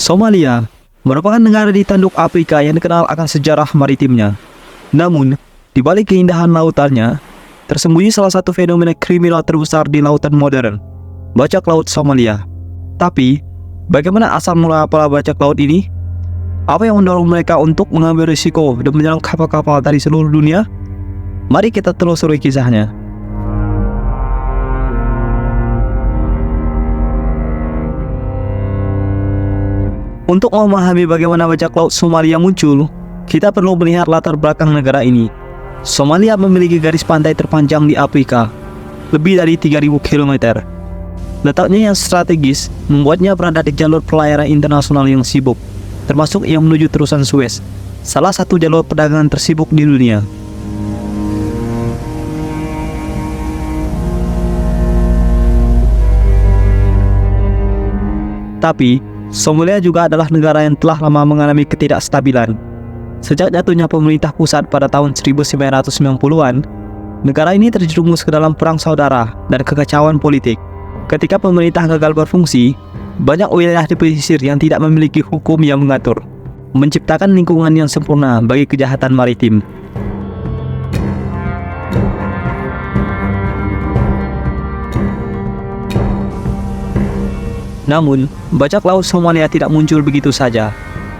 Somalia merupakan negara di tanduk Afrika yang dikenal akan sejarah maritimnya. Namun, di balik keindahan lautannya, tersembunyi salah satu fenomena kriminal terbesar di lautan modern, bajak laut Somalia. Tapi, bagaimana asal mula para bajak laut ini? Apa yang mendorong mereka untuk mengambil risiko dan menyerang kapal-kapal dari seluruh dunia? Mari kita telusuri kisahnya. Untuk memahami bagaimana bajak laut Somalia muncul, kita perlu melihat latar belakang negara ini. Somalia memiliki garis pantai terpanjang di Afrika, lebih dari 3.000 km. Letaknya yang strategis membuatnya berada di jalur pelayaran internasional yang sibuk, termasuk yang menuju terusan Suez, salah satu jalur perdagangan tersibuk di dunia. Tapi, Somalia juga adalah negara yang telah lama mengalami ketidakstabilan. Sejak jatuhnya pemerintah pusat pada tahun 1990-an, negara ini terjerumus ke dalam perang saudara dan kekacauan politik. Ketika pemerintah gagal berfungsi, banyak wilayah di pesisir yang tidak memiliki hukum yang mengatur, menciptakan lingkungan yang sempurna bagi kejahatan maritim. Namun, bajak laut Somalia tidak muncul begitu saja.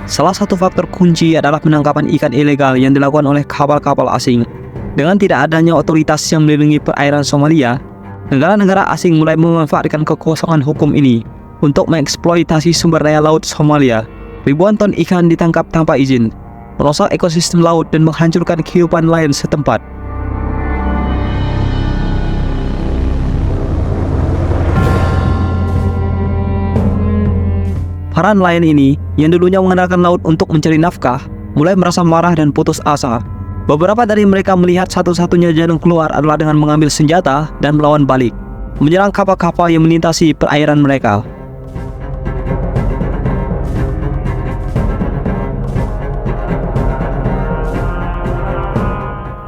Salah satu faktor kunci adalah penangkapan ikan ilegal yang dilakukan oleh kapal-kapal asing. Dengan tidak adanya otoritas yang melindungi perairan Somalia, negara-negara asing mulai memanfaatkan kekosongan hukum ini untuk mengeksploitasi sumber daya laut Somalia. Ribuan ton ikan ditangkap tanpa izin, merusak ekosistem laut dan menghancurkan kehidupan nelayan setempat. Para nelayan ini, yang dulunya mengandalkan laut untuk mencari nafkah, mulai merasa marah dan putus asa. Beberapa dari mereka melihat satu-satunya jalan keluar adalah dengan mengambil senjata dan melawan balik, menyerang kapal-kapal yang melintasi perairan mereka.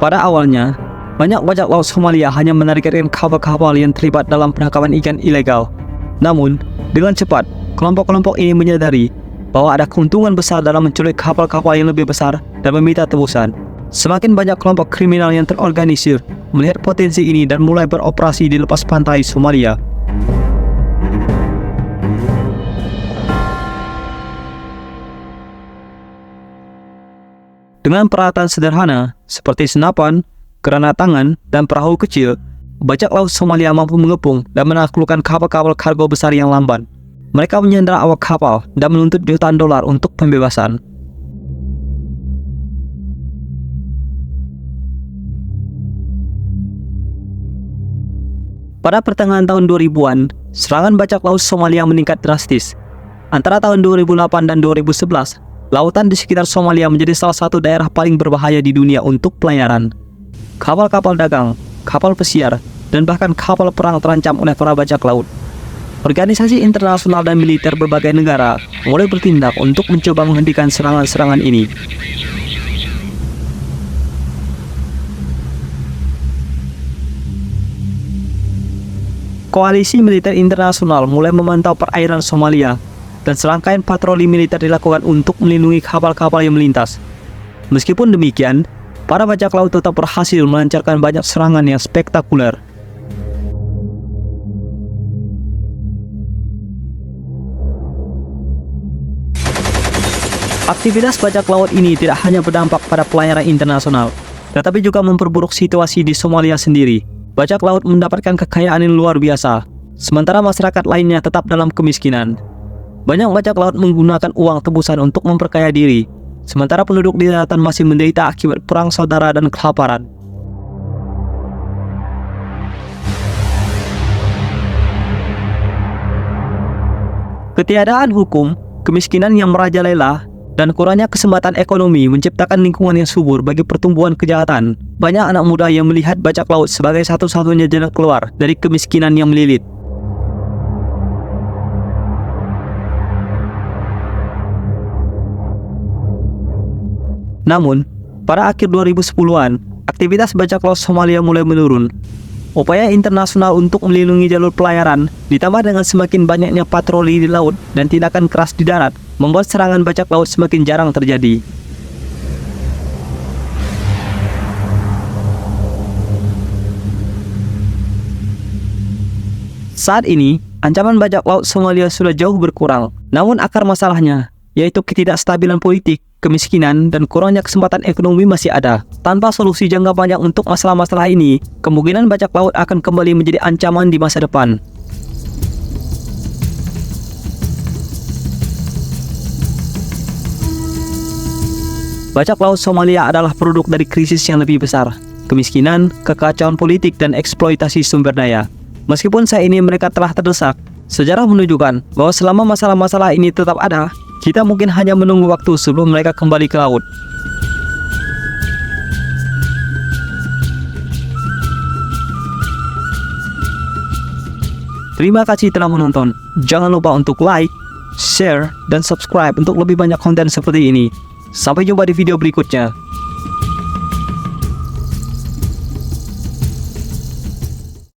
Pada awalnya, banyak bajak laut Somalia hanya menargetkan kapal-kapal yang terlibat dalam penangkapan ikan ilegal. Namun, dengan cepat, kelompok-kelompok ini menyadari bahwa ada keuntungan besar dalam menculik kapal-kapal yang lebih besar dan meminta tebusan. Semakin banyak kelompok kriminal yang terorganisir melihat potensi ini dan mulai beroperasi di lepas pantai Somalia. Dengan peralatan sederhana seperti senapan, granat tangan, dan perahu kecil, bajak laut Somalia mampu mengepung dan menaklukkan kapal-kapal kargo besar yang lamban. Mereka menyandera awak kapal dan menuntut jutaan dolar untuk pembebasan. Pada pertengahan tahun 2000-an, serangan bajak laut Somalia meningkat drastis. Antara tahun 2008 dan 2011, lautan di sekitar Somalia menjadi salah satu daerah paling berbahaya di dunia untuk pelayaran. Kapal-kapal dagang, kapal pesiar, dan bahkan kapal perang terancam oleh para bajak laut. Organisasi internasional dan militer berbagai negara mulai bertindak untuk mencoba menghentikan serangan-serangan ini. Koalisi militer internasional mulai memantau perairan Somalia, dan serangkaian patroli militer dilakukan untuk melindungi kapal-kapal yang melintas. Meskipun demikian, para bajak laut tetap berhasil melancarkan banyak serangan yang spektakuler. Aktivitas bajak laut ini tidak hanya berdampak pada pelayaran internasional, tetapi juga memperburuk situasi di Somalia sendiri. Bajak laut mendapatkan kekayaan yang luar biasa, sementara masyarakat lainnya tetap dalam kemiskinan. Banyak bajak laut menggunakan uang tebusan untuk memperkaya diri, sementara penduduk di daratan masih menderita akibat perang saudara dan kelaparan. Ketiadaan hukum, kemiskinan yang merajalela, dan kurangnya kesempatan ekonomi menciptakan lingkungan yang subur bagi pertumbuhan kejahatan. Banyak anak muda yang melihat bajak laut sebagai satu-satunya jalan keluar dari kemiskinan yang melilit. Namun, pada akhir 2010-an, aktivitas bajak laut Somalia mulai menurun. Upaya internasional untuk melindungi jalur pelayaran, ditambah dengan semakin banyaknya patroli di laut dan tindakan keras di darat, membuat serangan bajak laut semakin jarang terjadi. Saat ini, ancaman bajak laut Somalia sudah jauh berkurang. Namun akar masalahnya, yaitu ketidakstabilan politik, kemiskinan, dan kurangnya kesempatan ekonomi masih ada. Tanpa solusi jangka panjang untuk masalah-masalah ini, kemungkinan bajak laut akan kembali menjadi ancaman di masa depan. Bajak laut Somalia adalah produk dari krisis yang lebih besar, kemiskinan, kekacauan politik, dan eksploitasi sumber daya. Meskipun saat ini mereka telah terdesak, sejarah menunjukkan bahwa selama masalah-masalah ini tetap ada, kita mungkin hanya menunggu waktu sebelum mereka kembali ke laut. Terima kasih telah menonton. Jangan lupa untuk like, share, dan subscribe untuk lebih banyak konten seperti ini. Sampai jumpa di video berikutnya.